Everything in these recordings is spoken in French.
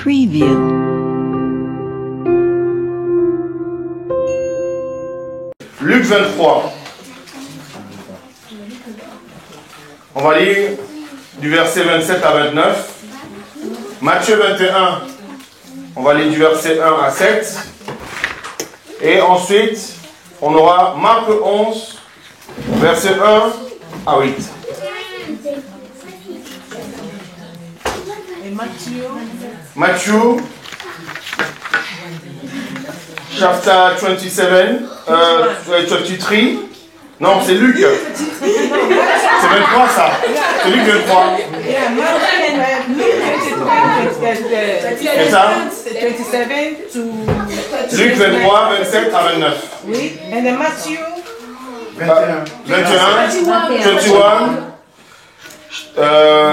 Preview. Luc 23. On va lire du verset 27 à 29. Matthieu 21. On va lire du verset 1 à 7. Et ensuite, on aura Marc 11, verset 1 à 8. Et Matthieu, chapter 27, 23. Non, c'est Luc. C'est 23 ça. C'est Luc 23. C'est ça? Luc 23, 27 à 29. Oui. And then Matthew 21, 21,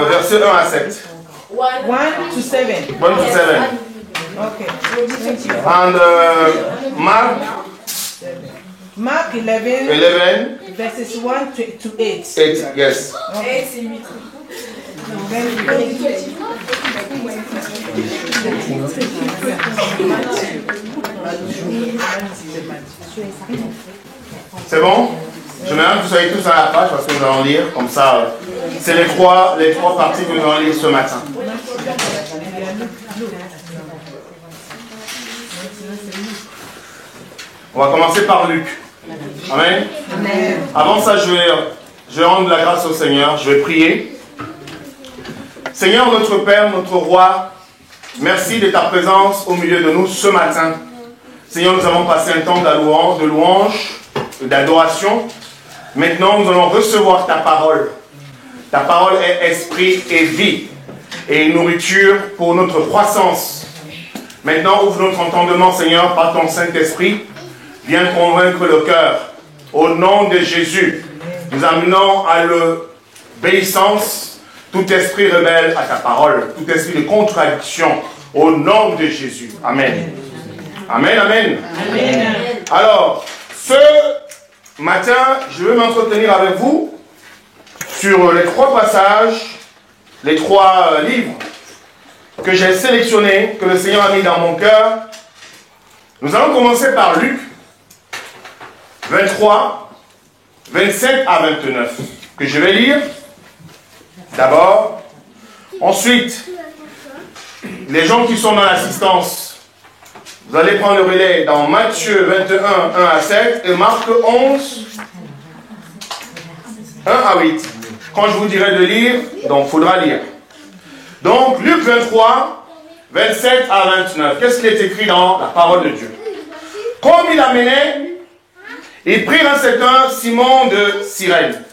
verset 1 à 7. 1 to 7. 1 to 7. Okay. And Mark 11, 11, verses 1 to 8. 8, yes. Okay. C'est bon? Je me demande que vous soyez tous à la page parce que nous allons lire comme ça. C'est les trois parties que nous allons lire ce matin. On va commencer par Luc. Amen. Amen. Avant ça, je vais rendre la grâce au Seigneur. Je vais prier. Seigneur, notre Père, notre Roi, merci de ta présence au milieu de nous ce matin. Seigneur, nous avons passé un temps de louange, d'adoration. Maintenant, nous allons recevoir ta parole. Ta parole est esprit et vie et nourriture pour notre croissance. Maintenant, ouvre notre entendement, Seigneur, par ton Saint-Esprit. Viens convaincre le cœur. Au nom de Jésus, nous amenons à l'obéissance tout esprit rebelle à ta parole, tout esprit de contradiction. Au nom de Jésus. Amen. Amen, amen. Amen. Alors, ce matin, je vais m'entretenir avec vous sur les trois passages, les trois livres que j'ai sélectionnés, que le Seigneur a mis dans mon cœur. Nous allons commencer par Luc 23, 27 à 29, que je vais lire d'abord. Ensuite, les gens qui sont dans l'assistance, vous allez prendre le relais dans Matthieu 21, 1 à 7 et Marc 11, 1 à 8. Quand je vous dirai de lire, donc il faudra lire. Donc, Luc 23, 27 à 29. Qu'est-ce qui est écrit dans la parole de Dieu? Comme il amenait, ils prirent un certain Simon de Cyrène,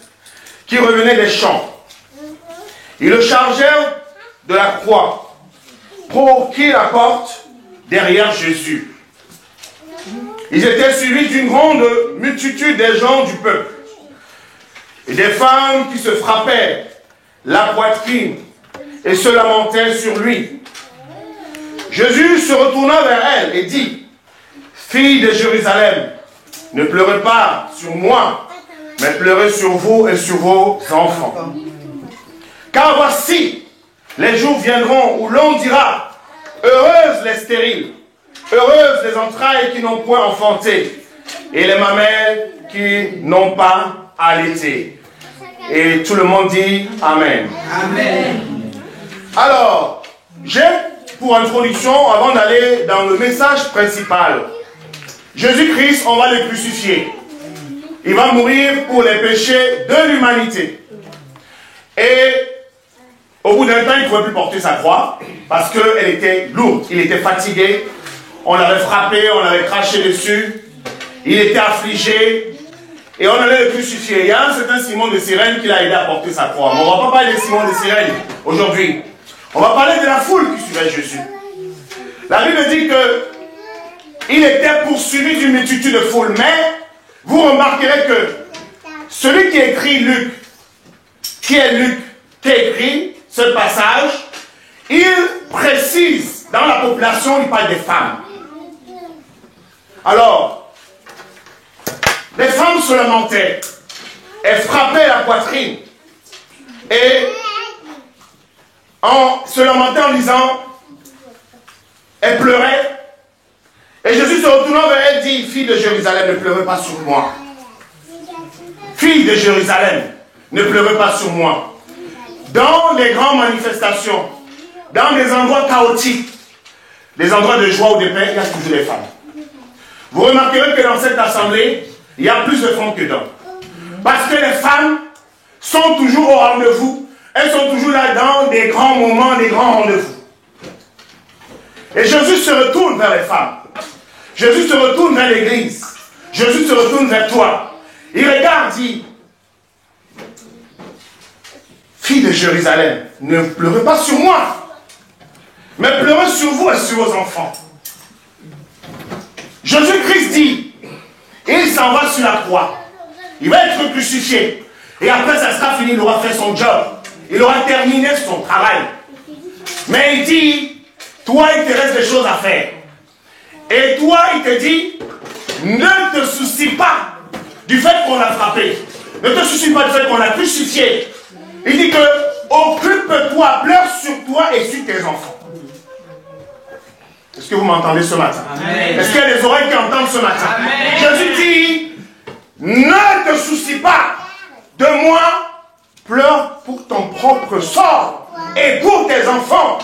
qui revenait des champs. Ils le chargèrent de la croix pour qu'il la porte derrière Jésus. Ils étaient suivis d'une grande multitude des gens du peuple et des femmes qui se frappaient la poitrine et se lamentaient sur lui. Jésus se retourna vers elle et dit: Filles de Jérusalem, ne pleurez pas sur moi, mais pleurez sur vous et sur vos enfants. Car voici, les jours viendront où l'on dira: heureuses les stériles, heureuses les entrailles qui n'ont point enfanté, et les mamelles qui n'ont pas allaité. Et tout le monde dit Amen. Amen. Alors, j'ai pour introduction, avant d'aller dans le message principal, Jésus-Christ, on va le crucifier. Il va mourir pour les péchés de l'humanité. Et au bout d'un temps, il ne pouvait plus porter sa croix parce qu'elle était lourde. Il était fatigué. On l'avait frappé, on l'avait craché dessus. Il était affligé. Et on allait le crucifier. Il y a un certain Simon de Cyrène qui l'a aidé à porter sa croix. Mais on ne va pas parler de Simon de Cyrène aujourd'hui. On va parler de la foule qui suivait Jésus. La Bible dit qu'il était poursuivi d'une multitude de foule. Mais vous remarquerez que celui qui écrit Luc, qui est Luc, qui écrit ce passage, il précise, dans la population, il parle des femmes. Alors, les femmes se lamentaient, elles frappaient la poitrine, et en se lamentant en disant, Elle pleurait. Et Jésus se retournant vers elle dit, fille de Jérusalem, ne pleurez pas sur moi. Fille de Jérusalem, ne pleurez pas sur moi. Dans les grandes manifestations, dans des endroits chaotiques, des endroits de joie ou de paix, il y a toujours des femmes. Vous remarquerez que dans cette assemblée, il y a plus de femmes que d'hommes. Parce que les femmes sont toujours au rendez-vous. Elles sont toujours là dans des grands moments, des grands rendez-vous. Et Jésus se retourne vers les femmes. Jésus se retourne vers l'église. Jésus se retourne vers toi. Il regarde, dit, fille de Jérusalem, ne pleurez pas sur moi, mais pleurez sur vous et sur vos enfants. Jésus-Christ dit, il s'en va sur la croix. Il va être crucifié. Et après, ça sera fini, il aura fait son job. Il aura terminé son travail. Mais il dit, toi, il te reste des choses à faire. Et toi, il te dit, ne te soucie pas du fait qu'on l'a frappé. Ne te soucie pas du fait qu'on l'a crucifié. Il dit que, occupe-toi, pleure sur toi et sur tes enfants. Est-ce que vous m'entendez ce matin? Est-ce qu'il y a des oreilles qui entendent ce matin? Amen. Jésus dit, ne te soucie pas de moi, pleure pour ton propre sort et pour tes enfants.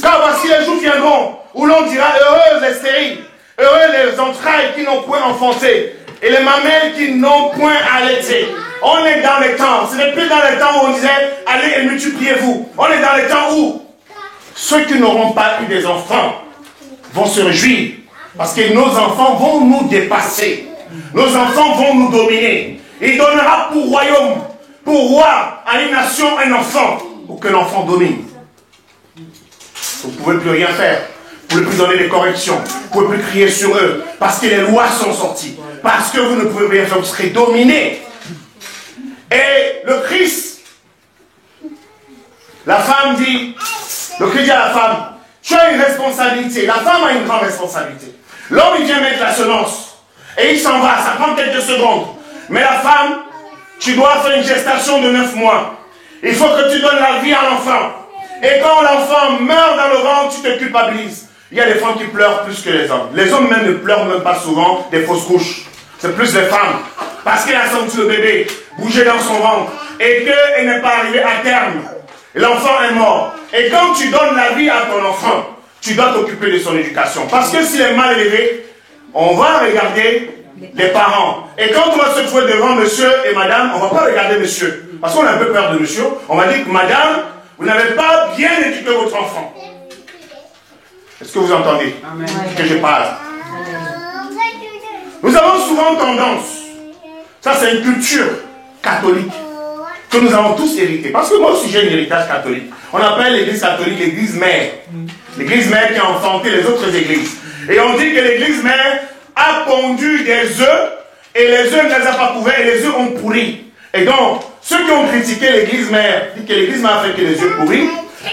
Car voici les jours viendront où l'on dira, heureuses les stériles, heureux les entrailles qui n'ont point enfanté et les mamelles qui n'ont point allaité. On est dans les temps, ce n'est plus dans les temps où on disait, allez et multipliez-vous. On est dans les temps où ceux qui n'auront pas eu des enfants vont se réjouir. Parce que nos enfants vont nous dépasser. Nos enfants vont nous dominer. Il donnera pour royaume, pour roi, à une nation, un enfant, pour que l'enfant domine. Vous ne pouvez plus rien faire. Vous ne pouvez plus donner des corrections. Vous ne pouvez plus crier sur eux. Parce que les lois sont sorties. Parce que vous ne pouvez rien faire. Vous serez dominés. Et le Christ, la femme dit, le Christ dit à la femme, tu as une responsabilité. La femme a une grande responsabilité. L'homme, il vient mettre la semence. Et il s'en va. Ça prend quelques secondes. Mais la femme, tu dois faire une gestation de 9 mois. Il faut que tu donnes la vie à l'enfant. Et quand l'enfant meurt dans le ventre, tu te culpabilises. Il y a des femmes qui pleurent plus que les hommes. Les hommes même ne pleurent même pas souvent des fausses couches. C'est plus les femmes. Parce qu'elle a senti le bébé bouger dans son ventre. Et qu'elle n'est pas arrivée à terme. L'enfant est mort. Et quand tu donnes la vie à ton enfant, tu dois t'occuper de son éducation. Parce que s'il est mal élevé, on va regarder les parents. Et quand on va se trouver devant monsieur et madame, on ne va pas regarder monsieur. Parce qu'on a un peu peur de monsieur. On va dire que madame, vous n'avez pas bien éduqué votre enfant. Est-ce que vous entendez ce que je parle? Nous avons souvent tendance, ça c'est une culture catholique, que nous avons tous hérité. Parce que moi aussi j'ai un héritage catholique. On appelle l'église catholique l'église mère. L'église mère qui a enfanté les autres églises. Et on dit que l'église mère a pondu des œufs et les œufs ne les a pas couverts et les œufs ont pourri. Et donc, ceux qui ont critiqué l'église mère, disent que l'église mère a fait que les œufs pourris,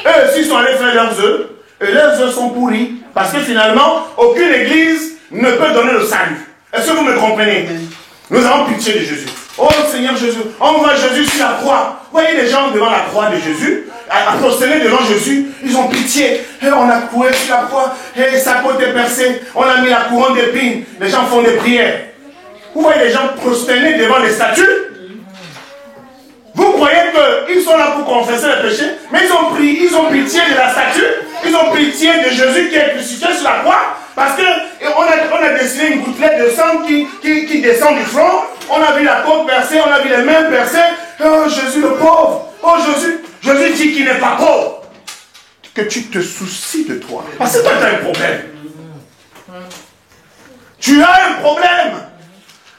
eux aussi sont allés faire leurs œufs et leurs œufs sont pourris. Parce que finalement, aucune église ne peut donner le salut. Est-ce que vous me comprenez? Nous avons pitié de Jésus. Oh Seigneur Jésus, on voit Jésus sur la croix. Vous voyez les gens devant la croix de Jésus, à prosterner devant Jésus, ils ont pitié. Et on a couru sur la croix, et sa côte est percée, on a mis la couronne d'épines, les gens font des prières. Vous voyez les gens prosterner devant les statues? Vous croyez qu'ils sont là pour confesser les péchés, mais ils ont pitié de la statue, ils ont pitié de Jésus qui est crucifié sur la croix, parce qu'on a dessiné une gouttelette de sang qui descend du front, on a vu la côte percée, on a vu les mains percées. Oh Jésus le pauvre, oh Jésus dit qu'il n'est pas pauvre. Que tu te soucies de toi, parce que toi tu as un problème. Tu as un problème,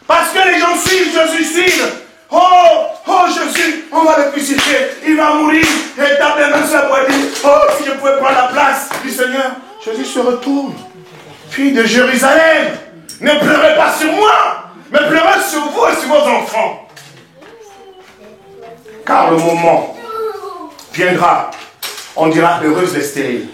parce que les gens suivent Jésus, Oh Jésus, on va le crucifier, il va mourir, et tape les mains sur la poitrine. Oh, si je pouvais prendre la place du Seigneur. Jésus se retourne. Fille de Jérusalem, ne pleurez pas sur moi, mais pleurez sur vous et sur vos enfants. Car le moment viendra, on dira heureuse les stériles.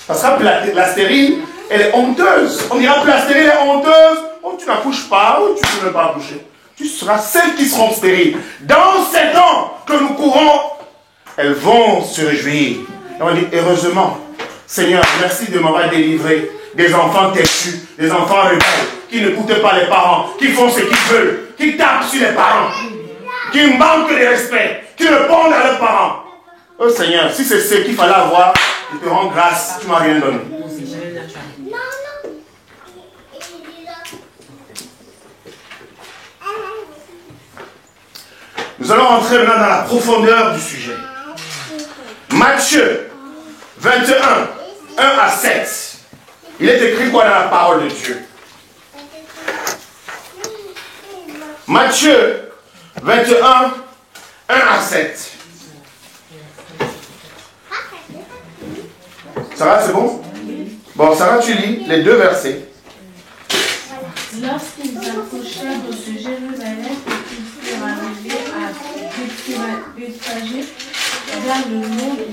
Parce que la stérile, elle est honteuse. On dira que la stérile est honteuse. Oh, tu n'accouches pas, ou tu ne veux pas accoucher. Tu seras celles qui seront stériles. Dans ces temps que nous courons, elles vont se réjouir. Et on dit, heureusement, Seigneur, merci de m'avoir délivré des enfants têtus, des enfants rebelles, qui ne n'écoutent pas les parents, qui font ce qu'ils veulent, qui tapent sur les parents, qui manquent de respect, qui répondent à leurs parents. Oh Seigneur, si c'est ce qu'il fallait avoir, je te rends grâce, tu ne m'as rien donné. Nous allons rentrer maintenant dans la profondeur du sujet. Matthieu 21, 1 à 7. Il est écrit quoi dans la parole de Dieu? Matthieu 21, 1 à 7. Sarah, c'est bon? Bon, Sarah, tu lis les deux versets. Lorsqu'ils approchèrent de ce Jérusalem et qu'ils furent arrivés à Bethphagée, vers le mont des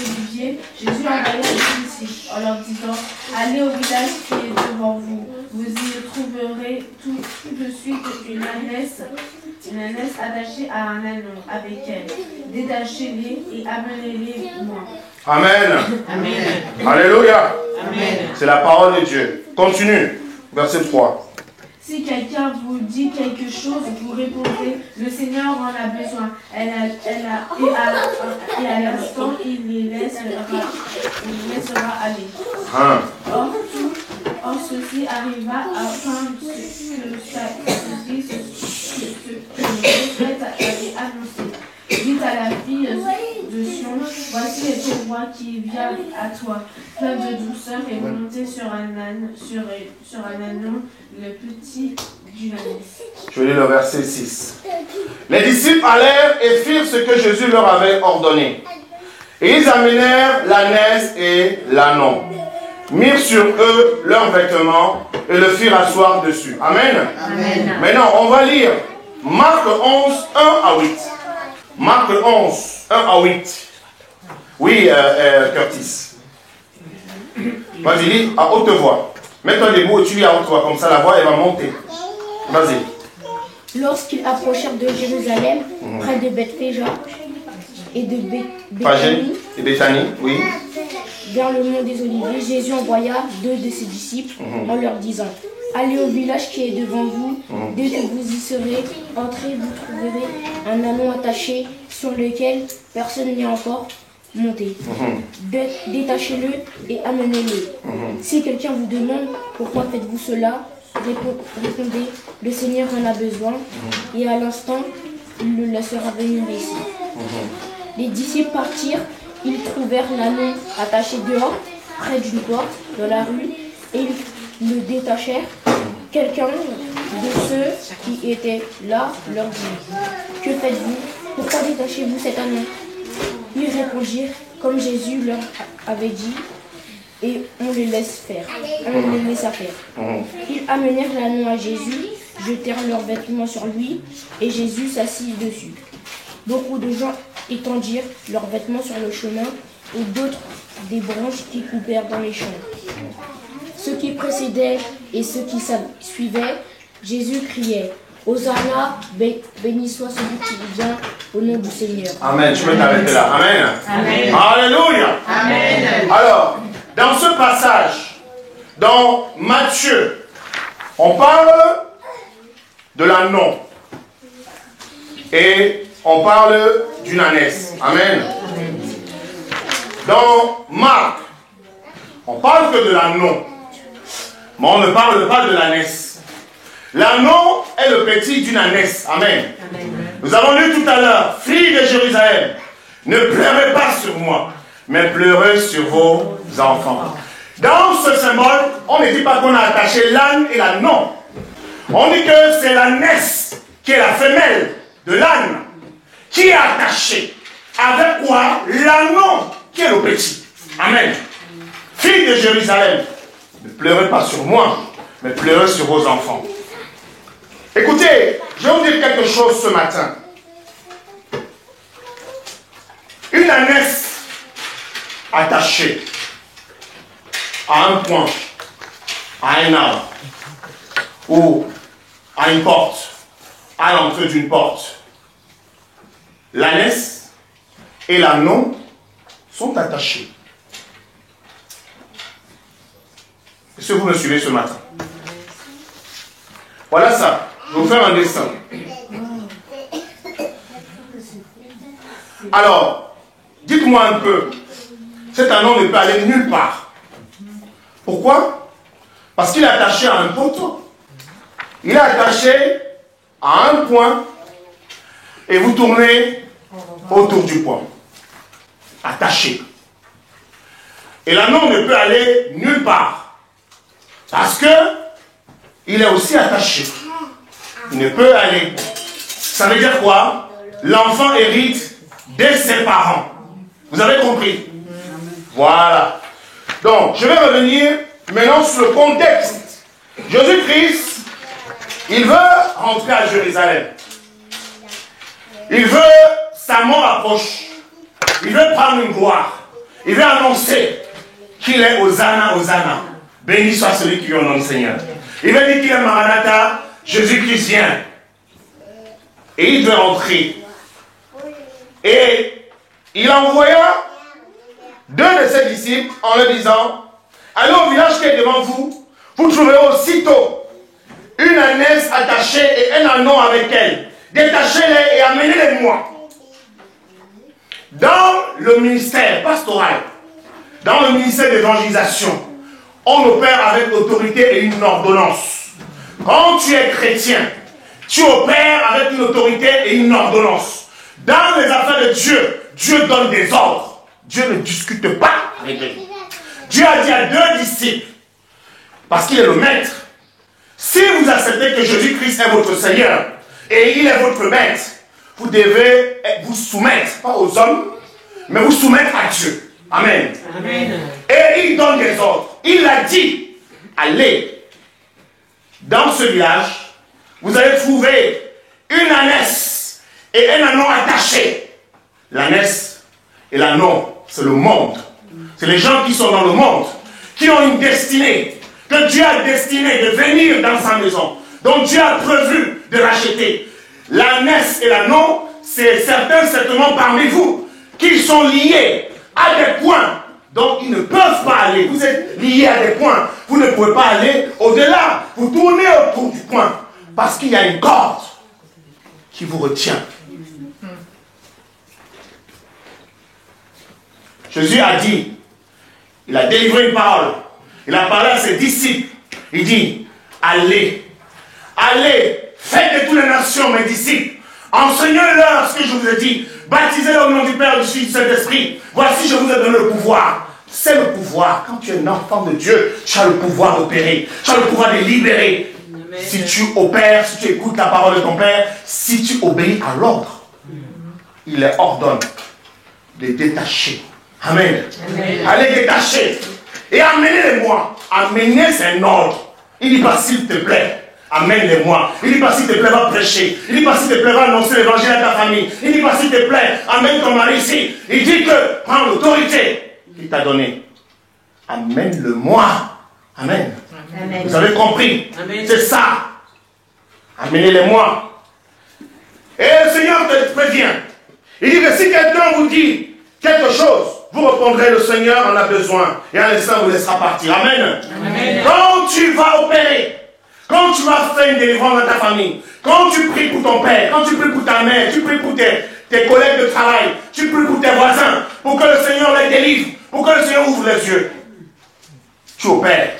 Oliviers, Jésus envoya les disciples en leur disant: allez au village qui est devant vous. Vous y trouverez tout de suite une ânesse attachée à un ânon avec elle. Détachez-les et amenez-les moi. Amen. Amen. Alléluia. Amen. C'est la parole de Dieu. Continue. Verset 3. Si quelqu'un vous dit quelque chose, vous répondez: le Seigneur en a besoin. Et à l'instant, il les laissera aller. Or, ceci arriva afin que le prophète avait annoncé. Dites à la fille de Sion: voici ton roi qui vient à toi, plein de douceur et monté sur un ânon, le petit du ânesse. Je vais lire le verset 6. Les disciples allèrent et firent ce que Jésus leur avait ordonné. Et ils amenèrent l'ânesse et l'ânon, mirent sur eux leurs vêtements et le firent asseoir dessus. Amen. Amen. Maintenant, on va lire Marc 11, 1 à 8. Marc 11, 1 à 8. Oui, Curtis. Vas-y, lis à haute voix. Mets-toi debout et tu lis à haute voix, comme ça la voix elle va monter. Vas-y. Lorsqu'ils approchèrent de Jérusalem, près de Bethphagée et de Béthanie, oui. vers le mont des Oliviers, Jésus envoya deux de ses disciples en leur disant: allez au village qui est devant vous. Dès que vous y serez entrés, vous trouverez un ânon attaché sur lequel personne n'est encore monté. Détachez-le et amenez-le. Si quelqu'un vous demande pourquoi faites-vous cela, répondez: le Seigneur en a besoin. Et à l'instant, il le laissera venir ici. Les disciples partirent. Ils trouvèrent l'ânon attaché dehors, près d'une porte, dans la rue, et ils le détachèrent. Quelqu'un de ceux qui étaient là leur dit: que faites-vous? Pourquoi détachez-vous cet ânon? Ils répondirent comme Jésus leur avait dit, et on les laissa faire. Ils amenèrent l'ânon à Jésus, jetèrent leurs vêtements sur lui, et Jésus s'assit dessus. Beaucoup de gens étendirent leurs vêtements sur le chemin, et d'autres des branches qui coupèrent dans les champs. Ceux qui précédaient et ceux qui suivaient, Jésus criait: Hosanna, béni soit celui qui vient au nom du Seigneur. Amen. Je peux t'arrêter là. Amen. Amen. Alléluia. Amen. Alors, dans ce passage, dans Matthieu, on parle de l'ânon. Et on parle d'une ânesse. Amen. Dans Marc, on parle que de l'ânon. Mais on ne parle pas de l'ânesse. L'ânon est le petit d'une ânesse. Amen. Nous avons lu tout à l'heure: filles de Jérusalem, ne pleurez pas sur moi, mais pleurez sur vos enfants. Dans ce symbole, on ne dit pas qu'on a attaché l'âne et l'ânon. On dit que c'est l'ânesse qui est la femelle de l'âne qui est attachée. Avec quoi? L'ânon qui est le petit. Amen. Filles de Jérusalem, ne pleurez pas sur moi, mais pleurez sur vos enfants. Écoutez, je vais vous dire quelque chose ce matin. Une ânesse attachée à un point, à un arbre, ou à une porte, à l'entrée d'une porte. L'ânesse et l'ânon sont attachés. Est-ce que vous me suivez ce matin? Voilà ça. Je vais vous faire un dessin. Alors, dites-moi un peu. Cet anneau ne peut aller nulle part. Pourquoi? Parce qu'il est attaché à un poteau. Il est attaché à un point et vous tournez autour du point. Attaché. Et l'anneau ne peut aller nulle part. Parce que il est aussi attaché. Il ne peut aller. Ça veut dire quoi? L'enfant hérite de ses parents. Vous avez compris? Voilà. Donc, je vais revenir maintenant sur le contexte. Jésus-Christ, il veut rentrer à Jérusalem. Il veut, sa mort approche. Il veut prendre une gloire. Il veut annoncer qu'il est Hosanna, Hosanna. Béni soit celui qui vient au nom du Seigneur. Il veut dire qu'il est Maranatha, Jésus-Christ vient. Et il veut rentrer. Et il envoya 2 de ses disciples en leur disant, allez au village qui est devant vous, vous trouverez aussitôt une ânesse attachée et un anneau avec elle. Détachez-les et amenez-les-moi. Dans le ministère pastoral, dans le ministère d'évangélisation, on opère avec autorité et une ordonnance. Quand tu es chrétien, tu opères avec une autorité et une ordonnance. Dans les affaires de Dieu, Dieu donne des ordres. Dieu ne discute pas avec lui. Dieu a dit à 2 disciples, parce qu'il est le maître, si vous acceptez que Jésus-Christ est votre Seigneur et il est votre maître, vous devez vous soumettre, pas aux hommes, mais vous soumettre à Dieu. Amen. Amen. Et il donne des ordres. Il a dit, allez, dans ce village, vous allez trouver une ânesse et un anneau attaché. L'ânesse et l'anneau, c'est le monde. C'est les gens qui sont dans le monde, qui ont une destinée, que Dieu a destiné de venir dans sa maison, dont Dieu a prévu de racheter. L'ânesse et l'anneau, c'est certainement parmi vous, qui sont liés à des points dont ils ne peuvent pas aller. Vous êtes liés à des points. Vous ne pouvez pas aller au-delà. Vous tournez autour du point. Parce qu'il y a une corde qui vous retient. Jésus a dit, il a délivré une parole. Il a parlé à ses disciples. Il dit, allez, allez, faites de toutes les nations mes disciples. Enseignez-leur ce que je vous ai dit. Baptisez-les au nom du Père, du Fils et du Saint-Esprit. Voici, je vous ai donné le pouvoir. C'est le pouvoir. Quand tu es un enfant de Dieu, tu as le pouvoir d'opérer. Tu as le pouvoir de libérer. Amen. Si tu opères, si tu écoutes la parole de ton Père, si tu obéis à l'ordre, il les ordonne de détacher. Amen. Amen. Allez détacher. Et amenez-les-moi. Amener, c'est un ordre. Il dit pas s'il te plaît. Amène-les-moi. Il dit pas s'il te plaît, va prêcher. Il dit pas s'il te plaît, va annoncer l'évangile à ta famille. Il dit pas s'il te plaît, amène ton mari ici. Il dit que prends l'autorité qu'il t'a donnée. Amène-le-moi. Amen. Amen. Vous avez compris? C'est ça. Amenez-les-moi. Et le Seigneur te prévient. Il dit que si quelqu'un vous dit quelque chose, vous répondrez, le Seigneur en a besoin. Et un instant vous laissera partir. Amen. Amen. Quand tu vas opérer, quand tu vas faire une délivrance dans ta famille, quand tu pries pour ton père, quand tu pries pour ta mère, tu pries pour tes collègues de travail, tu pries pour tes voisins, pour que le Seigneur les délivre, pour que le Seigneur ouvre les yeux, tu opères.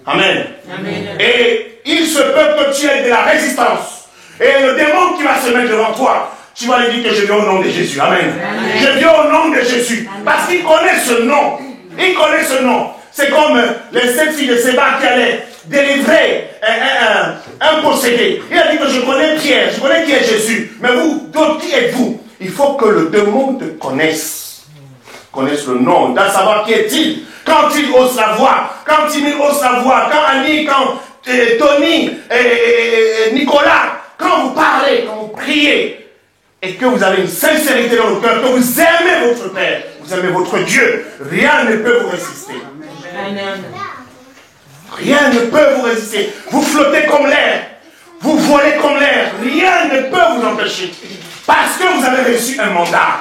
Amen. Amen. Et il se peut que tu aies de la résistance. Et le démon qui va se mettre devant toi, tu vas lui dire que je viens au nom de Jésus. Amen. Amen. Je viens au nom de Jésus. Amen. Parce qu'il connaît ce nom. Il connaît ce nom. C'est comme les 7 filles de Séba qui allaient délivrer un possédé. Il a dit que je connais Pierre, je connais qui est Jésus. Mais vous, d'autres, qui êtes-vous? Il faut que le démon te connaisse. Connaisse le nom, doit savoir qui est-il. Quand il ose la voix, quand Timmy ose la voix, quand Annie, quand Tony, Nicolas, quand vous parlez, quand vous priez, et que vous avez une sincérité dans le cœur, que vous aimez votre Père, vous aimez votre Dieu, rien ne peut vous résister. Amen. Rien ne peut vous résister. Vous flottez comme l'air. Vous volez comme l'air. Rien ne peut vous empêcher. Parce que vous avez reçu un mandat.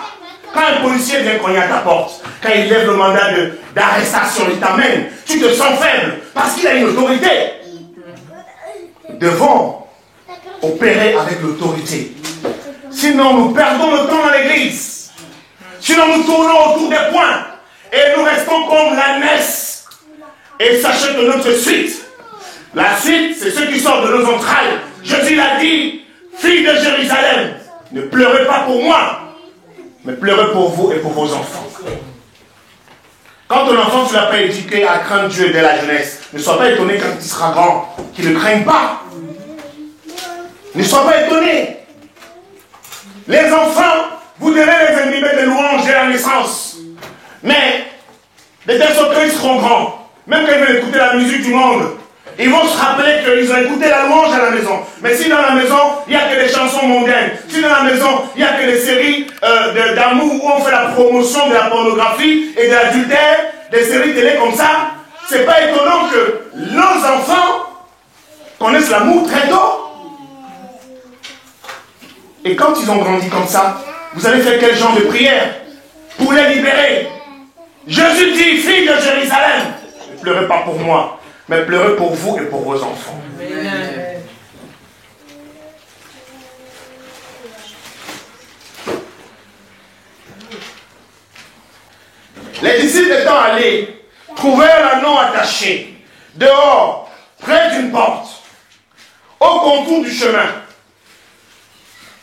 Quand un policier vient cogner à ta porte, quand il lève le mandat d'arrestation, il t'amène, tu te sens faible parce qu'il a une autorité. Nous devons opérer avec l'autorité. Sinon, nous perdons le temps dans l'église. Sinon, nous tournons autour des points et nous restons comme l'ânesse. Et sachez que notre suite, la suite, c'est ce qui sort de nos entrailles. Jésus l'a dit, fille de Jérusalem, ne pleurez pas pour moi, mais pleurez pour vous et pour vos enfants. Quand ton enfant, tu ne l'as pas éduqué à craindre Dieu dès la jeunesse, ne sois pas étonné quand il sera grand, qu'il ne craigne pas. Ne sois pas étonné. Les enfants, vous devez les imbiber de louanges dès la naissance. Mais, de telle sorte qu'ils seront grands, même quand ils veulent écouter la musique du monde, ils vont se rappeler qu'ils ont écouté la louange à la maison. Mais si dans la maison, il n'y a que des chansons mondaines, si dans la maison, il n'y a que des séries d'amour où on fait la promotion de la pornographie et de l'adultère, des séries télé comme ça, c'est pas étonnant que nos enfants connaissent l'amour très tôt. Et quand ils ont grandi comme ça, vous allez faire quel genre de prière pour les libérer? Jésus dit, fille de Jérusalem, ne pleurez pas pour moi, mais pleurez pour vous et pour vos enfants. Amen. Les disciples étant allés, trouvèrent l'anneau attaché, dehors, près d'une porte, au contour du chemin.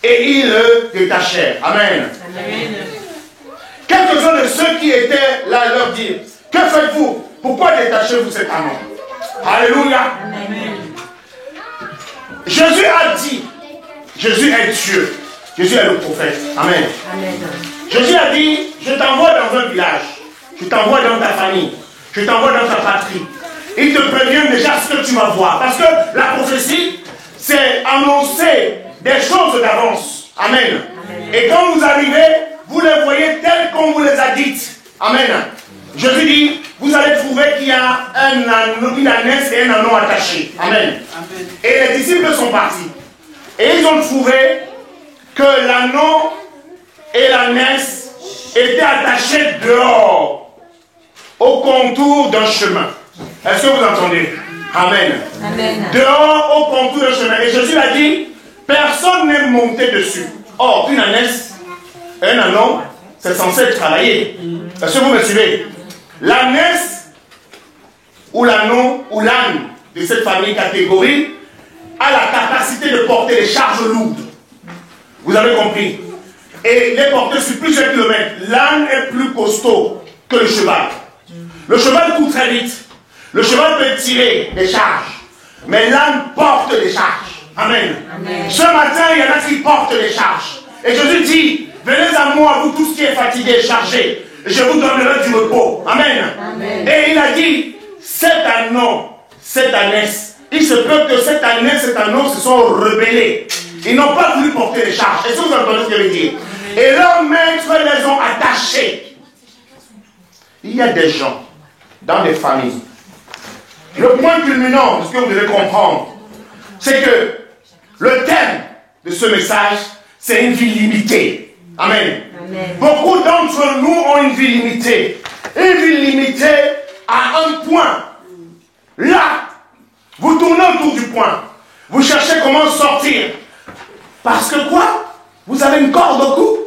Et ils le détachèrent. Amen. Amen. Quelques-uns de ceux qui étaient là leur dirent, que faites-vous? Pourquoi détachez-vous cet anneau? Alléluia. Amen. Jésus a dit, Jésus est Dieu. Jésus est le prophète. Amen. Amen. Jésus a dit, je t'envoie dans un village. Je t'envoie dans ta famille. Je t'envoie dans ta patrie. Il te prévient déjà ce que tu vas voir. Parce que la prophétie, c'est annoncer des choses d'avance. Amen. Amen. Et quand vous arrivez, vous les voyez telles qu'on vous les a dites. Amen. Jésus dit, vous allez trouver qu'il y a une ânesse et un anneau attachés. Amen. Amen. Et les disciples sont partis. Et ils ont trouvé que l'anneau et l'ânesse étaient attachés dehors, au contour d'un chemin. Est-ce que vous entendez? Amen. Amen. Dehors, au contour d'un chemin. Et Jésus a dit, personne n'est monté dessus. Or, une ânesse, un anneau, c'est censé travailler. Est-ce que vous me suivez? L'ânesse, ou l'anneau, ou l'âne de cette famille catégorie, a la capacité de porter des charges lourdes. Vous avez compris? Et les porter sur plusieurs kilomètres. L'âne est plus costaud que le cheval. Le cheval court très vite. Le cheval peut tirer des charges. Mais l'âne porte des charges. Amen. Amen. Ce matin, il y en a qui portent des charges. Et Jésus dit, venez à moi, vous tous qui êtes fatigués et chargés. Je vous donnerai du repos. Amen. Amen. Et il a dit, cet anneau, cette ânesse, il se peut que cette ânesse, cet anneau se sont rebellés. Ils n'ont pas voulu porter les charges. Est-ce que vous entendez ce que je veux dire? Et leurs maîtres les ont attachés. Il y a des gens dans des familles. Le point culminant, ce que vous devez comprendre, c'est que le thème de ce message, c'est une vie limitée. Amen. Amen. Beaucoup d'entre nous ont une vie limitée. Une vie limitée à un point. Là, vous tournez autour du point. Vous cherchez comment sortir. Parce que quoi? Vous avez une corde au cou.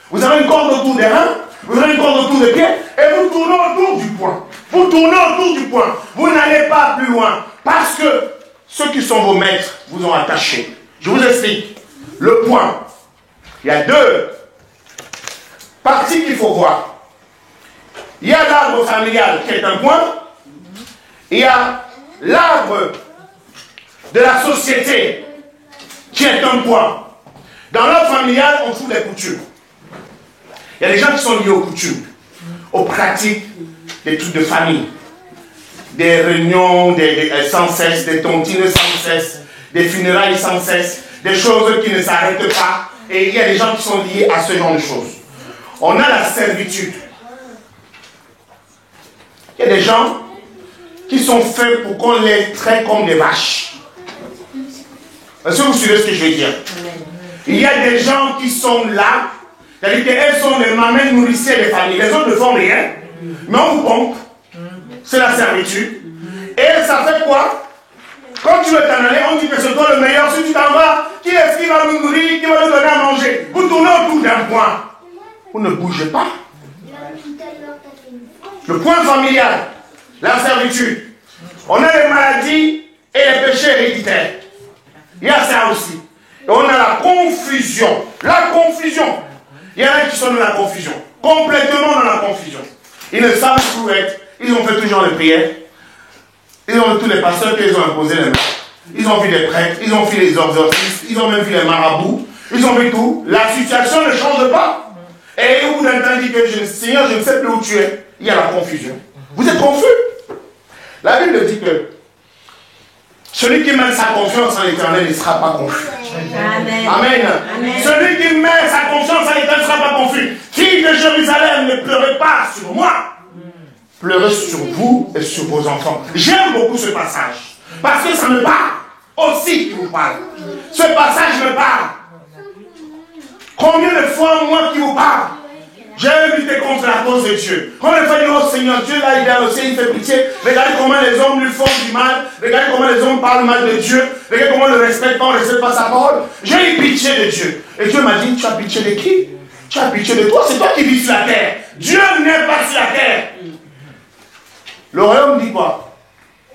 Vous avez une corde autour des reins. Vous avez une corde autour des pieds. Et vous tournez autour du point. Vous tournez autour du point. Vous n'allez pas plus loin. Parce que ceux qui sont vos maîtres vous ont attaché. Je vous explique. Le point. Il y a deux parties qu'il faut voir. Il y a l'arbre familial qui est un point. Il y a l'arbre de la société qui est un point. Dans l'arbre familial, on trouve les coutumes. Il y a des gens qui sont liés aux coutumes, aux pratiques, des trucs de famille, des réunions sans cesse, des tontines sans cesse, des funérailles sans cesse, des choses qui ne s'arrêtent pas. Et il y a des gens qui sont liés à ce genre de choses. On a la servitude. Il y a des gens qui sont faits pour qu'on les traite comme des vaches. Est-ce que vous suivez ce que je veux dire? Il y a des gens qui sont là, C'est-à-dire qu'elles sont les mamelles nourricières des familles. Les autres ne font rien, mais on vous pompe. C'est la servitude. Et ça fait quoi? Quand tu veux t'en aller, on dit que c'est toi le meilleur. Si tu t'en vas, qui est-ce qui va nous nourrir, qui va nous donner à manger? Vous tournez autour d'un point. Vous ne bougez pas. Le point familial, la servitude. On a les maladies et les péchés héréditaires. Il y a ça aussi. Et on a la confusion. La confusion. Il y en a qui sont dans la confusion. Complètement dans la confusion. Ils ne savent plus où être. Ils ont fait toujours les prières. Ils ont vu tous les pasteurs qu'ils ont imposé les mains. Ils ont vu les prêtres. Ils ont vu les exorcistes. Ils ont même vu les marabouts. Ils ont vu tout. La situation ne change pas. Et au bout d'un temps, il dit que Seigneur, je ne sais plus où tu es. Il y a la confusion. Vous êtes confus. La Bible dit que celui qui met sa confiance en l'Éternel ne sera pas confus. Amen. Amen. Amen. Celui qui met sa confiance en l'Éternel ne sera pas confus. Fille de Jérusalem, ne pleurez pas sur moi. Pleurez sur vous et sur vos enfants. J'aime beaucoup ce passage. Parce que ça me parle. Aussi qui vous parle. Ce passage me parle. Combien de fois, moi qui vous parle, j'ai lutté contre la cause de Dieu. Combien de fois, il dit, oh Seigneur, Dieu là, il est au ciel, il fait pitié. Regardez comment les hommes lui font du mal. Regardez comment les hommes parlent mal de Dieu. Regardez comment on ne le respecte pas, on ne respecte pas sa parole. J'ai eu pitié de Dieu. Et Dieu m'a dit, tu as pitié de qui? Tu as pitié de toi, c'est toi qui vis sur la terre. Dieu n'est pas sur la terre. Le royaume dit quoi?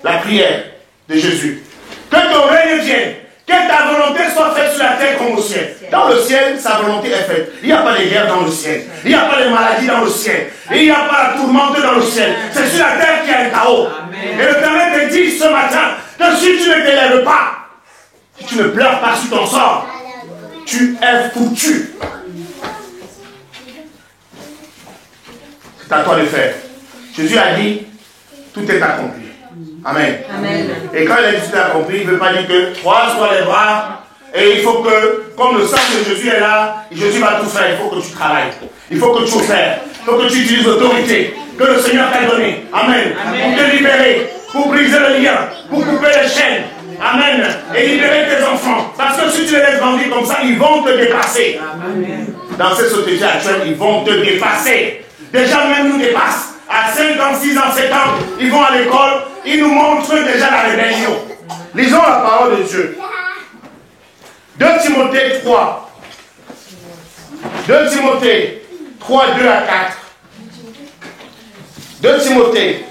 La prière de Jésus. Que ton règne vienne. Que ta volonté soit faite sur la terre comme au ciel. Dans le ciel, sa volonté est faite. Il n'y a pas de guerre dans le ciel. Il n'y a pas de maladie dans le ciel. Il n'y a pas la tourmente dans le ciel. C'est sur la terre qu'il y a un chaos. Amen. Et le Père te dit ce matin que si tu ne t'élèves pas, si tu ne pleures pas sur ton sort, tu es foutu. C'est à toi de faire. Jésus a dit, tout est accompli. Amen. Amen. Et quand il a dit tout est accompli, il ne veut pas dire que croise-toi les bras et il faut que, comme le sang de Jésus est là, Jésus va tout faire. Il faut que tu travailles. Il faut que tu opères. Il faut que tu utilises l'autorité que le Seigneur t'a donnée. Amen. Amen. Pour te libérer, pour briser le lien, pour couper les chaînes. Amen. Et libérer tes enfants. Parce que si tu les laisses grandir comme ça, ils vont te dépasser. Amen. Dans ces sociétés actuelles, ils vont te dépasser. Déjà même nous dépassent. À 5 ans, 6 ans, 7 ans, ils vont à l'école, ils nous montrent déjà la rébellion. Lisons la parole de Dieu. 2 Timothée 3. 2 Timothée 3, 2 à 4. 2 Timothée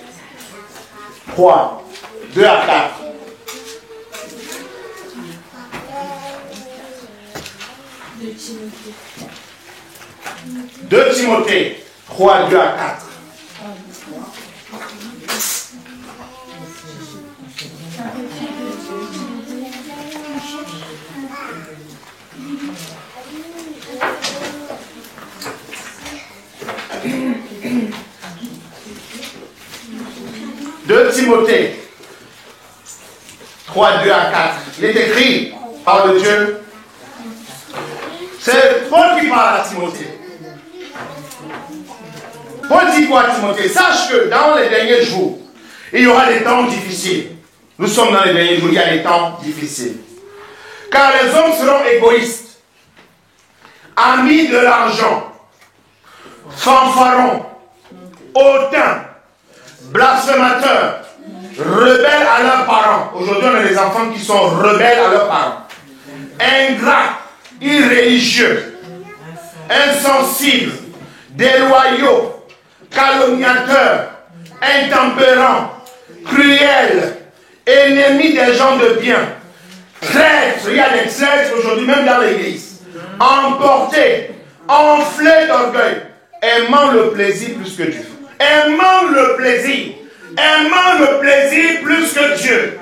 3, 2 à 4. Deux Timothée 3, 2 à 4. De Timothée 3, 2 à 4. Il est écrit par le Dieu. C'est Paul qui parle à Timothée. Paul dit quoi à Timothée? Sache que dans les derniers jours, il y aura des temps difficiles. Nous sommes dans les derniers jours, il y a des temps difficiles. Car les hommes seront égoïstes, amis de l'argent, fanfarons, hautains, blasphémateurs, rebelles à leurs parents. Aujourd'hui, on a des enfants qui sont rebelles à leurs parents. Ingrats, irréligieux, insensibles, déloyaux, calomniateurs, intempérants, cruels, ennemis des gens de bien, traîtres. Il y a des traîtres aujourd'hui, même dans l'église. Emportés, enflés d'orgueil, aimant le plaisir plus que Dieu. Aimant le plaisir plus que Dieu.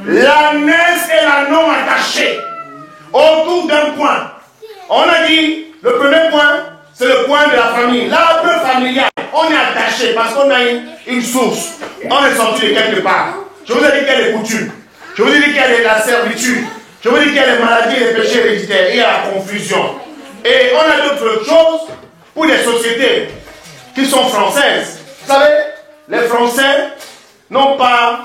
L'ânesse et la non attachée autour d'un point. On a dit, le premier point, c'est le point de la famille. L'arbre familial, on est attaché parce qu'on a une source. On est sorti de quelque part. Je vous ai dit quelle est les coutumes. Je vous ai dit quelle est la servitude. Je vous ai dit quelle est les maladies et les péchés héréditaires. Il y a la confusion. Et on a d'autres choses pour des sociétés qui sont françaises. Vous savez, les Français n'ont pas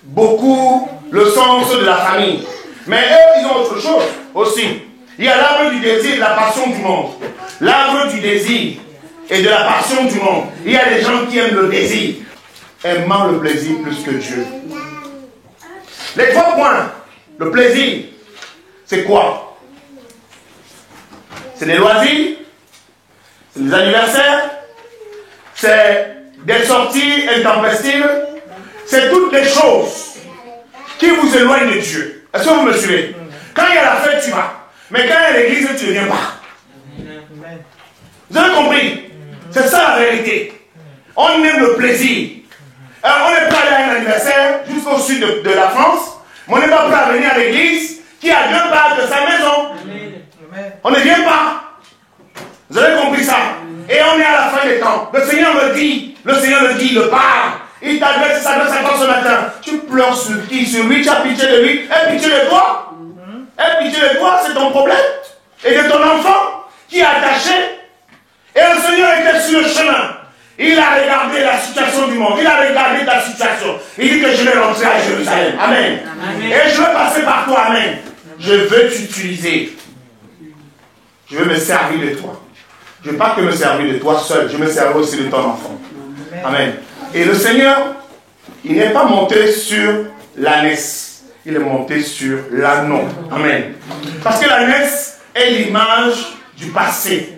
beaucoup le sens de la famille. Mais eux, ils ont autre chose aussi. Il y a l'arbre du désir et de la passion du monde. L'arbre du désir et de la passion du monde. Il y a des gens qui aiment le désir, aimant le plaisir plus que Dieu. Les 3 points. Le plaisir, c'est quoi? C'est des loisirs, c'est des anniversaires, c'est des sorties intempestives, c'est toutes les choses qui vous éloignent de Dieu. Est-ce que vous me suivez? Quand il y a la fête, tu vas. Mais quand il y a l'église, tu ne viens pas. Vous avez compris? C'est ça la vérité. On aime le plaisir. Alors, on n'est pas allé à un anniversaire jusqu'au sud de la France, mais on n'est pas prêt à venir à l'église qui a 2 pas de sa maison. On ne vient pas. Vous avez compris ça? Et on est à la fin des temps. Le Seigneur me dit, le Père, il t'adresse, s'adresse à toi ce matin. Tu pleures sur qui? Sur lui, tu as pitié de lui. Aie pitié de toi. Aie pitié de toi, c'est ton problème. Et de ton enfant qui est attaché. Et le Seigneur était sur le chemin. Il a regardé la situation du monde. Il a regardé ta situation. Il dit que je vais rentrer à Jérusalem. Amen. Amen. Et je vais passer par toi. Amen. Je veux t'utiliser. Je veux me servir de toi. Je ne veux pas que me servir de toi seul. Je veux me servir aussi de ton enfant. Amen. Et le Seigneur, il n'est pas monté sur l'ânesse. Il est monté sur l'ânon. Amen. Parce que l'ânesse est l'image du passé.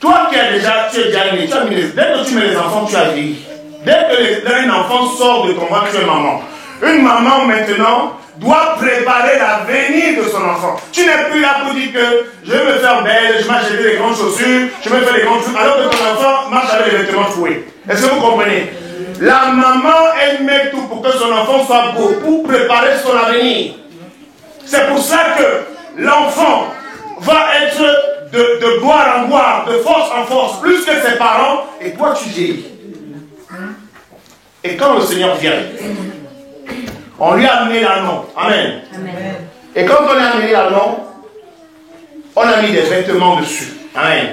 Toi qui as déjà, tu es déjà né, tu as mis dès que tu mets les enfants, tu as vieilli. Dès qu'un enfant sort de ton ventre, tu es maman. Une maman maintenant doit préparer l'avenir de son enfant. Tu n'es plus là pour dire que je vais me faire belle, je vais m'acheter des grandes chaussures, je vais faire des grandes choses, alors que ton enfant marche avec des vêtements troués. Est-ce que vous comprenez? La maman, elle met tout pour que son enfant soit beau, pour préparer son avenir. C'est pour ça que l'enfant va être de gloire en gloire, de force en force, plus que ses parents, et toi tu vieillis. Et quand le Seigneur vient, on lui a amené l'ânon. Amen. Amen. Et quand on a amené l'ânon, on a mis des vêtements dessus. Amen.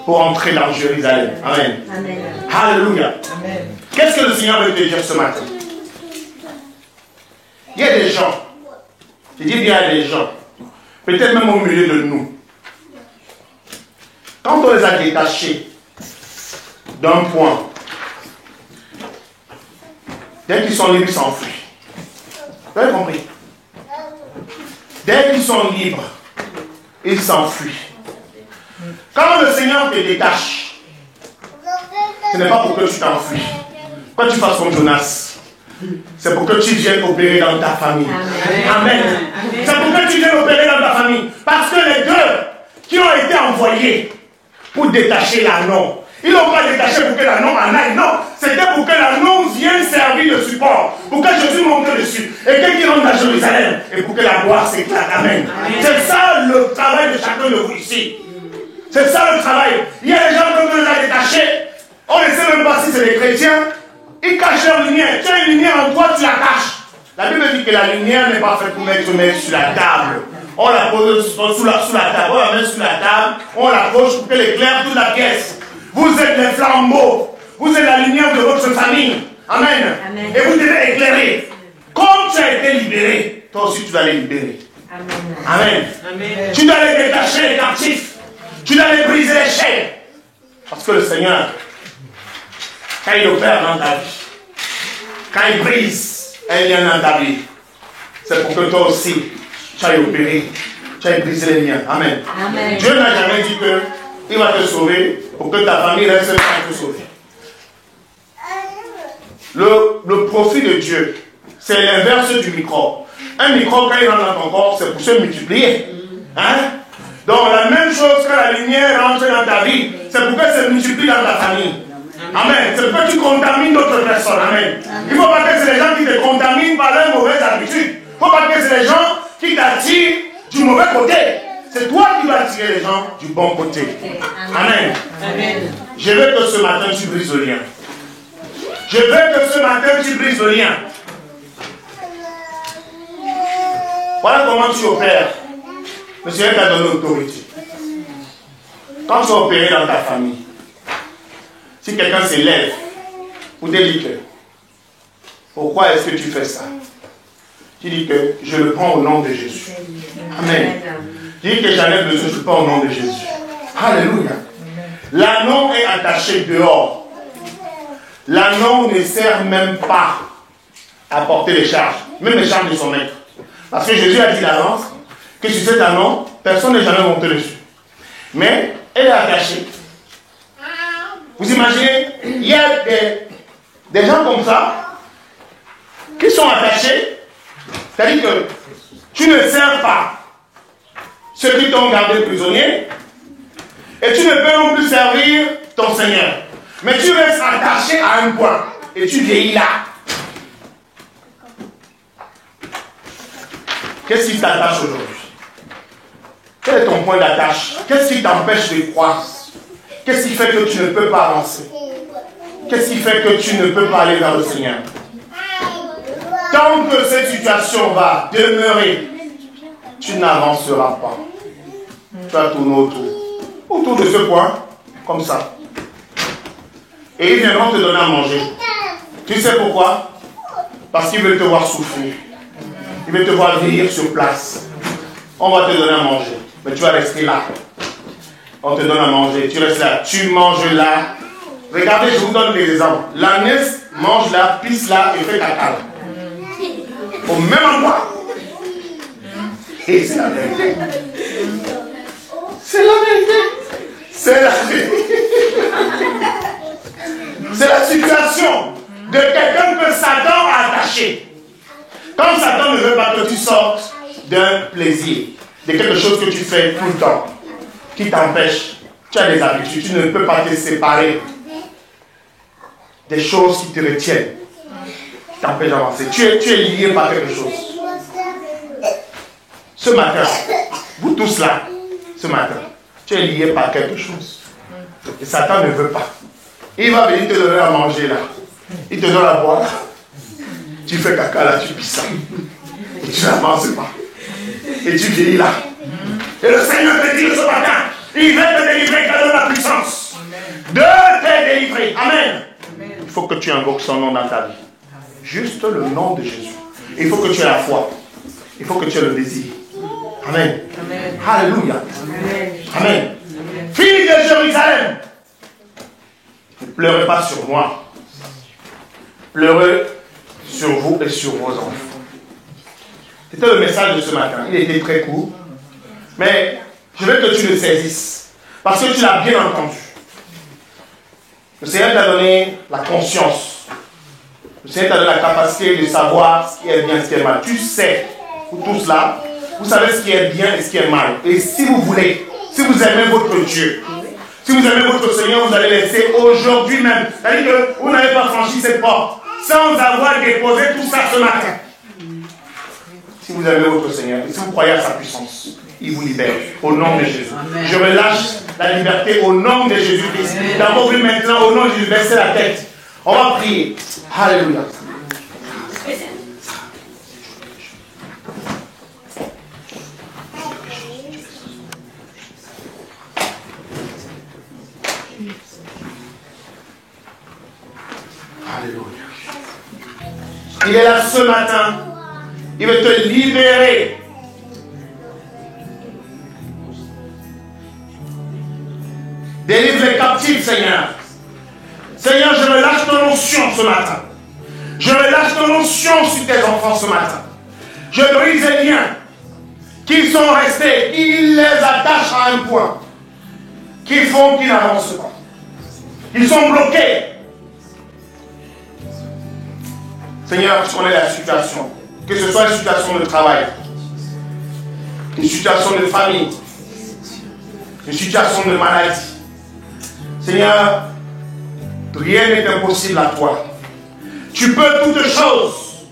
Pour entrer dans Jérusalem. Amen. Amen. Alléluia. Amen. Qu'est-ce que le Seigneur veut te dire ce matin? Il y a des gens, je dis bien il y a des gens, peut-être même au milieu de nous, quand on les a détachés d'un point, dès qu'ils sont libres, ils s'enfuient. Vous avez compris? Dès qu'ils sont libres, ils s'enfuient. Quand le Seigneur te détache, ce n'est pas pour que tu t'enfuis. Quand tu fasses comme Jonas, c'est pour que tu viennes opérer dans ta famille. Amen. Amen. C'est pour que tu viennes opérer dans ta famille. Parce que les 2 qui ont été envoyés pour détacher l'ânon, ils n'ont pas détaché pour que l'ânon en aille, non. C'était pour que l'ânon vienne servir de support, pour que Jésus monte dessus, et qu'il rentre à Jérusalem, et pour que la gloire s'éclate. Amen. C'est ça le travail de chacun de vous ici. C'est ça le travail. Il y a des gens qui ont déjà détachés, on ne sait même pas si c'est des chrétiens, ils cachent leur lumière. Tu as une lumière en toi, tu la caches. La Bible dit que la lumière n'est pas faite pour mettre sur la table. On la pose sous la table, on la met sur la table, on la pose pour qu'elle éclaire toute la pièce. Vous êtes les flambeaux, vous êtes la lumière de votre famille. Amen. Amen. Et vous devez éclairer. Comme tu as été libéré, toi aussi tu vas les libérer. Amen. Amen. Amen. Tu dois les détacher les captifs. Tu dois les briser les chaînes. Parce que le Seigneur, quand il opère dans ta vie, quand il brise un lien dans ta vie, c'est pour que toi aussi, tu ailles opérer, tu ailles briser les liens. Amen. Amen. Dieu n'a jamais dit qu'il va te sauver pour que ta famille reste sans te sauver. Le profit de Dieu, c'est l'inverse du microbe. Un microbe, quand il rentre dans ton corps, c'est pour se multiplier. Hein? Donc la même chose que la lumière rentre dans ta vie, c'est pour qu'elle se multiplie dans ta famille. Amen. C'est pour que tu contamines d'autres personnes. Amen. Il ne faut pas que c'est les gens qui te contaminent par leurs mauvaises habitudes. Il ne faut pas que c'est les gens qui t'attirent du mauvais côté. C'est toi qui dois attirer les gens du bon côté. Amen. Amen. Je veux que ce matin tu brises le lien. Je veux que ce matin tu brises le lien. Voilà comment tu opères. Le Seigneur t'a donné l'autorité. Quand tu vas opérer dans ta famille, si quelqu'un s'élève pour te dire que pourquoi est-ce que tu fais ça? Tu dis que je le prends au nom de Jésus. Amen. Dis que j'en ai besoin, je ne peux pas au nom de Jésus. Alléluia. L'anneau est attaché dehors. L'anneau ne sert même pas à porter les charges, même les charges de son maître. Parce que Jésus a dit d'avance que sur cet anneau, personne n'est jamais monté dessus. Mais elle est attachée. Vous imaginez, il y a des gens comme ça qui sont attachés. C'est-à-dire que tu ne sers pas ceux qui t'ont gardé prisonnier et tu ne peux non plus servir ton Seigneur. Mais tu restes attaché à un point et tu vieillis là. Qu'est-ce qui t'attache aujourd'hui? Quel est ton point d'attache? Qu'est-ce qui t'empêche de croire? Qu'est-ce qui fait que tu ne peux pas avancer? Qu'est-ce qui fait que tu ne peux pas aller vers le Seigneur? Tant que cette situation va demeurer, tu n'avanceras pas. Tu vas tourner autour de ce point, comme ça. Et ils viendront te donner à manger. Tu sais pourquoi? Parce qu'ils veulent te voir souffrir. Ils veulent te voir vieillir sur place. On va te donner à manger. Mais tu vas rester là. On te donne à manger. Tu restes là. Tu manges là. Regardez, je vous donne des exemples. L'ânesse mange là, pisse là et fait caca là. Au même endroit. Et c'est la vérité. C'est la vérité. C'est la vérité. C'est la situation de quelqu'un que Satan a attaché. Quand Satan ne veut pas que tu sortes d'un plaisir, de quelque chose que tu fais tout le temps, qui t'empêche, tu as des habitudes, tu ne peux pas te séparer des choses qui te retiennent, qui t'empêchent d'avancer. Tu es lié par quelque chose. Ce matin, vous tous là, ce matin, tu es lié par quelque chose. Et Satan ne veut pas. Il va venir te donner à manger là. Il te donne à boire. Tu fais caca là, tu pisses là. Et tu n'avances pas. Et tu vieillis là. Et le Seigneur te dit ce matin, il veut te délivrer, il te donne la puissance de te délivrer. Amen. Il faut que tu invoques son nom dans ta vie. Juste le nom de Jésus. Il faut que tu aies la foi. Il faut que tu aies le désir. Amen. Amen. Alléluia. Amen. Amen. Fille de Jérusalem, ne pleurez pas sur moi. Pleurez sur vous et sur vos enfants. C'était le message de ce matin. Il était très court. Mais je veux que tu le saisisses. Parce que tu l'as bien entendu. Le Seigneur t'a donné la conscience. Le Seigneur t'a donné la capacité de savoir ce qui est bien et ce qui est mal. Tu sais, vous tous là, vous savez ce qui est bien et ce qui est mal. Et si vous voulez, si vous aimez votre Dieu, si vous aimez votre Seigneur, vous allez laisser aujourd'hui même. C'est-à-dire que vous n'avez pas franchi cette porte sans avoir déposé tout ça ce matin. Si vous aimez votre Seigneur et si vous croyez à sa puissance, il vous libère au nom de Jésus. Amen. Je relâche la liberté au nom de Jésus-Christ. D'abord, oui, maintenant, au nom de Jésus, baissez la tête. On va prier. Alléluia. Alléluia. Il est là ce matin. Il veut te libérer. Délivre les captifs, Seigneur. Seigneur, je relâche ton onction ce matin. Je relâche ton onction sur tes enfants ce matin. Je brise les liens qui sont restés, qui les attachent à un point, qui font qu'ils n'avancent pas. Ils sont bloqués. Seigneur, tu connais la situation. Que ce soit une situation de travail, une situation de famille, une situation de maladie. Seigneur, rien n'est impossible à toi. Tu peux toutes choses.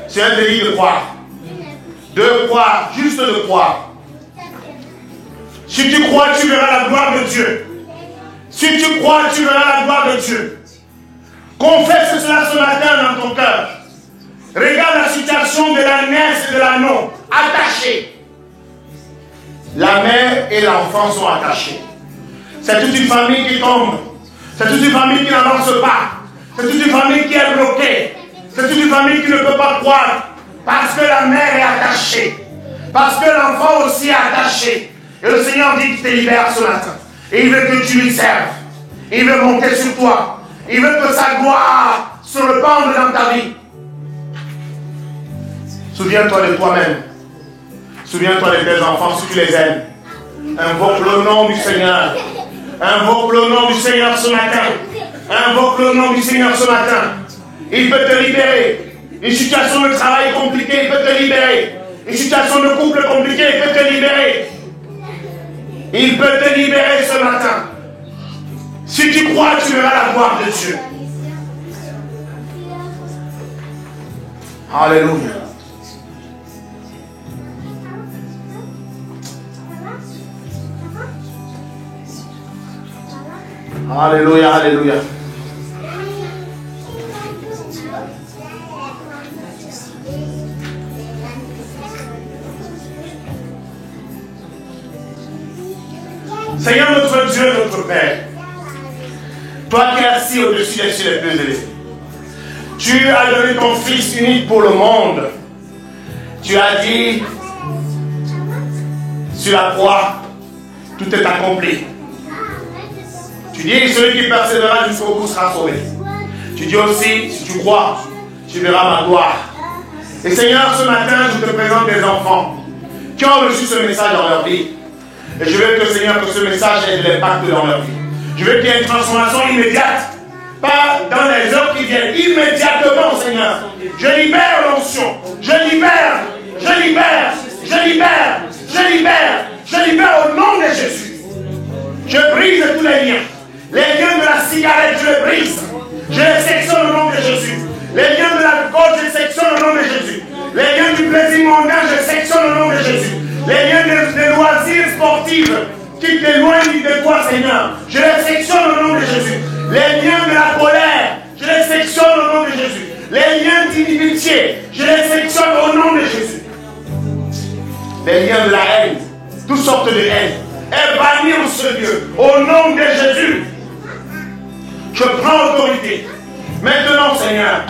C'est un délit de croire. De croire, juste de croire. Si tu crois, tu verras la gloire de Dieu. Si tu crois, tu verras la gloire de Dieu. Confesse cela ce matin dans ton cœur. Regarde la situation de la mère et de l'anneau, attachés. La mère et l'enfant sont attachés. C'est toute une famille qui tombe. C'est toute une famille qui n'avance pas. C'est toute une famille qui est bloquée. C'est toute une famille qui ne peut pas croire. Parce que la mère est attachée. Parce que l'enfant aussi est attaché. Et le Seigneur dit qu'il te libère ce matin. Et il veut que tu lui serves. Il veut monter sur toi. Il veut que sa gloire se répande dans ta vie. Souviens-toi de toi-même. Souviens-toi de tes enfants si tu les aimes. Invoque le nom du Seigneur. Invoque le nom du Seigneur ce matin. Invoque le nom du Seigneur ce matin. Il peut te libérer. Une situation de travail compliquée, il peut te libérer. Une situation de couple compliquée, il peut te libérer. Il peut te libérer ce matin. Si tu crois, tu verras la gloire de Dieu. Alléluia. Alléluia, alléluia. Seigneur notre Dieu, notre Père, toi qui es assis au-dessus des cieux les plus élevés, tu as donné ton Fils unique pour le monde. Tu as dit, sur la croix, tout est accompli. Tu dis, celui qui persévérera jusqu'au bout sera sauvé. Tu dis aussi, si tu crois, tu verras ma gloire. Et Seigneur, ce matin, je te présente des enfants qui ont reçu ce message dans leur vie. Et je veux que, Seigneur, que ce message ait de l'impact dans leur vie. Je veux qu'il y ait une transformation immédiate. Pas dans les heures qui viennent. Immédiatement, Seigneur. Je libère l'onction. Je libère. Je libère. Je libère. Je libère. Je libère au nom de Jésus. Je brise tous les liens. Les liens de la cigarette, je les brise. Je les sectionne au nom de Jésus. Les liens de l'alcool, je les sectionne au nom de Jésus. Les liens du plaisir mondain, je les sectionne au nom de Jésus. Les liens des loisirs sportifs qui t'éloignent de toi, Seigneur, je les sectionne au nom de Jésus. Les liens de la colère, je les sectionne au nom de Jésus. Les liens d'inimitié, je les sectionne au nom de Jésus. Les liens de la haine, toutes sortes de haine, est banni en ce lieu, au nom de Jésus. Je prends autorité. Maintenant, Seigneur,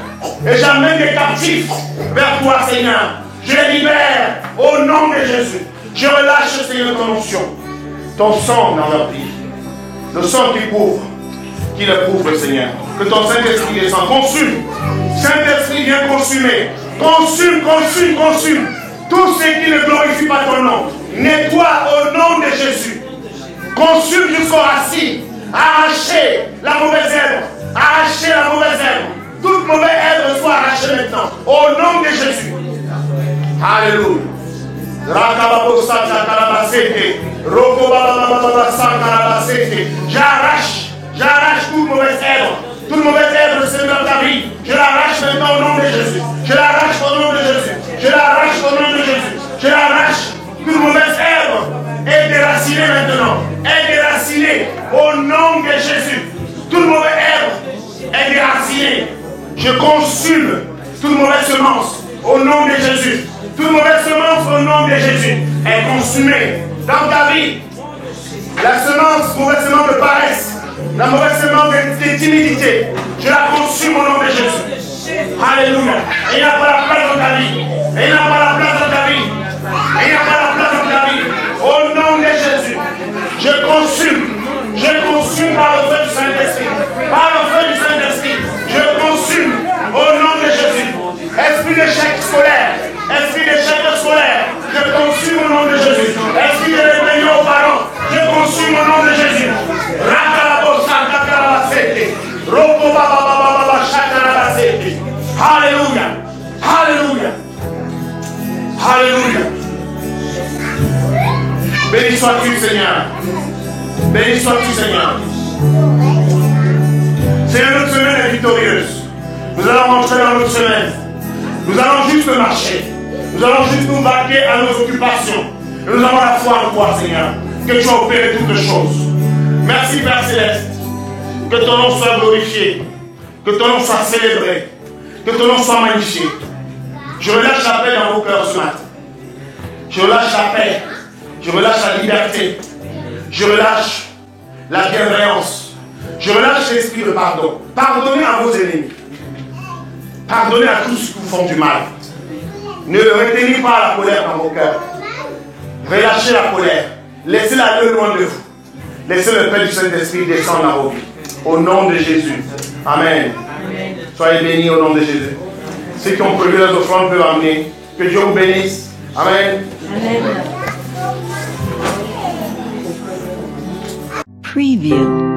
et j'amène les captifs vers toi, Seigneur. Je les libère au nom de Jésus. Je relâche, Seigneur, ton onction, ton sang dans leur vie. Le sang qui couvre, qui le couvre, Seigneur. Que ton Saint-Esprit descende. Consume. Saint-Esprit, viens consumer. Consume, consume, consume. Tout ce qui ne glorifie pas ton nom. Nettoie au nom de Jésus. Consume jusqu'aux racines. Arrachez la mauvaise herbe. Arrachez la mauvaise herbe. Toute mauvaise herbe soit arrachée maintenant. Au nom de Jésus. Alléluia. J'arrache toute mauvaise herbe. Toute mauvaise herbe c'est dans ta vie. Je l'arrache maintenant au nom de Jésus. Je l'arrache au nom de Jésus. Je l'arrache au nom de Jésus. Je l'arrache. Toute mauvaise herbe est déracinée maintenant. Est déracinée au nom de Jésus. Toute mauvaise herbe est déracinée. Je consume toute mauvaise semence au nom de Jésus. Toute mauvaise semence au nom de Jésus est consumée dans ta vie. La semence, mauvaise semence de paresse, la mauvaise semence de timidité, je la consume au nom de Jésus. Alléluia. Et il n'y a pas la place dans ta vie. Et il n'y a pas la place dans ta vie. Et il n'y a pas la place dans ta vie. Au nom de Jésus, je consume par le feu du Saint-Esprit. Par le feu du Saint-Esprit, je consume au nom de Jésus. Esprit d'échec scolaire, esprit d'échec scolaire, je consume au nom de Jésus. Esprit de rébellion aux parents, je consume au nom de Jésus. Alléluia. Alléluia. Alléluia. Béni sois-tu, Seigneur. Béni sois-tu, Seigneur. Seigneur, notre semaine est victorieuse. Nous allons rentrer dans notre semaine. Nous allons juste marcher. Nous allons juste nous vaquer à nos occupations. Et nous avons la foi en toi, Seigneur, que tu as opéré toutes choses. Merci, Père Céleste. Que ton nom soit glorifié. Que ton nom soit célébré. Que ton nom soit magnifié. Je relâche la paix dans vos cœurs ce matin. Je relâche la paix. Je relâche la liberté. Je relâche la bienveillance. Je relâche l'esprit de pardon. Pardonnez à vos ennemis. Pardonnez à tous ceux qui vous font du mal. Ne retenez pas la colère dans vos cœurs. Relâchez la colère. Laissez-la aller loin de vous. Laissez le Père du Saint-Esprit descendre dans vos vies. Au nom de Jésus. Amen. Soyez bénis au nom de Jésus. Ceux qui ont prévu les offrandes peuvent amener. Que Dieu vous bénisse. Amen. Amen. Preview.